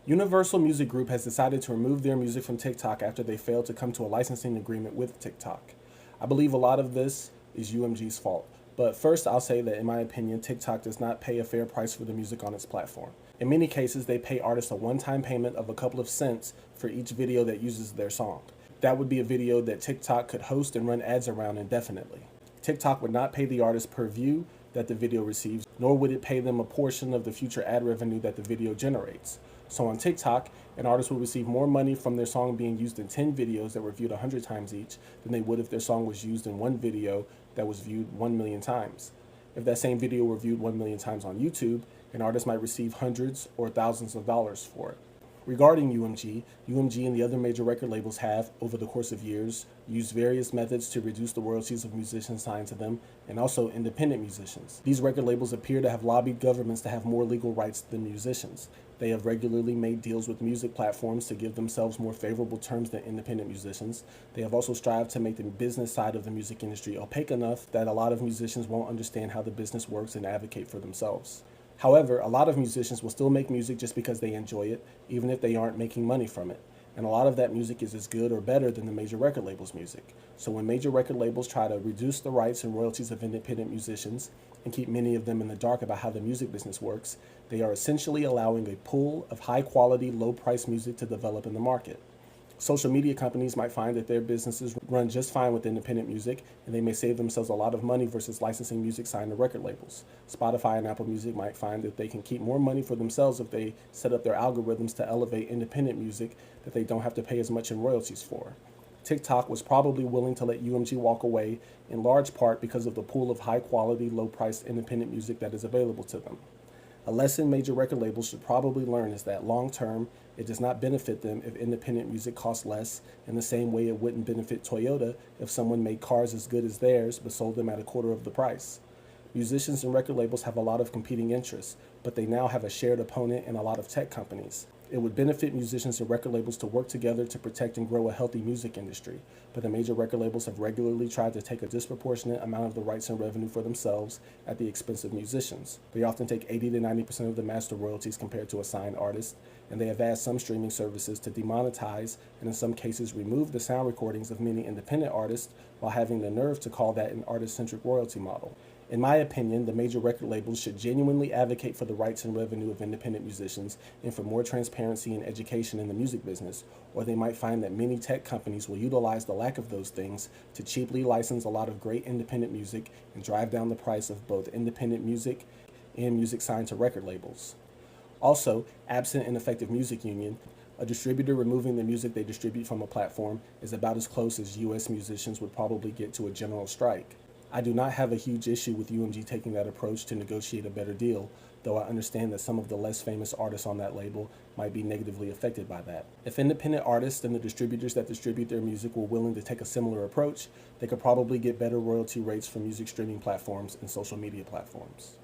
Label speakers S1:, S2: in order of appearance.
S1: Universal Music Group has decided to remove their music from TikTok after they failed to come to a licensing agreement with TikTok. I believe a lot of this is UMG's fault. But first, I'll say that in my opinion, TikTok does not pay a fair price for the music on its platform. In many cases, they pay artists a one-time payment of a couple of cents for each video that uses their song. That would be a video that TikTok could host and run ads around indefinitely. TikTok would not pay the artist per view that the video receives, nor would it pay them a portion of the future ad revenue that the video generates. So on TikTok, an artist will receive more money from their song being used in 10 videos that were viewed 100 times each than they would if their song was used in one video that was viewed 1 million times. If that same video were viewed 1 million times on YouTube, an artist might receive hundreds or thousands of dollars for it. Regarding UMG and the other major record labels have, over the course of years, used various methods to reduce the royalties of musicians signed to them, and also independent musicians. These record labels appear to have lobbied governments to have more legal rights than musicians. They have regularly made deals with music platforms to give themselves more favorable terms than independent musicians. They have also strived to make the business side of the music industry opaque enough that a lot of musicians won't understand how the business works and advocate for themselves. However, a lot of musicians will still make music just because they enjoy it, even if they aren't making money from it. And a lot of that music is as good or better than the major record labels' music. So when major record labels try to reduce the rights and royalties of independent musicians and keep many of them in the dark about how the music business works, they are essentially allowing a pool of high-quality, low-price music to develop in the market. Social media companies might find that their businesses run just fine with independent music, and they may save themselves a lot of money versus licensing music signed to record labels. Spotify and Apple Music might find that they can keep more money for themselves if they set up their algorithms to elevate independent music that they don't have to pay as much in royalties for. TikTok was probably willing to let UMG walk away in large part because of the pool of high-quality, low-priced independent music that is available to them. A lesson major record labels should probably learn is that long-term, it does not benefit them if independent music costs less, in the same way it wouldn't benefit Toyota if someone made cars as good as theirs but sold them at a quarter of the price. Musicians and record labels have a lot of competing interests, but they now have a shared opponent in a lot of tech companies. It would benefit musicians and record labels to work together to protect and grow a healthy music industry, but the major record labels have regularly tried to take a disproportionate amount of the rights and revenue for themselves at the expense of musicians. They often take 80 to 90% of the master royalties compared to a signed artist, and they have asked some streaming services to demonetize and in some cases remove the sound recordings of many independent artists while having the nerve to call that an artist-centric royalty model. In my opinion, the major record labels should genuinely advocate for the rights and revenue of independent musicians and for more transparency and education in the music business, or they might find that many tech companies will utilize the lack of those things to cheaply license a lot of great independent music and drive down the price of both independent music and music signed to record labels. Also, absent an effective music union, a distributor removing the music they distribute from a platform is about as close as US musicians would probably get to a general strike. I do not have a huge issue with UMG taking that approach to negotiate a better deal, though I understand that some of the less famous artists on that label might be negatively affected by that. If independent artists and the distributors that distribute their music were willing to take a similar approach, they could probably get better royalty rates from music streaming platforms and social media platforms.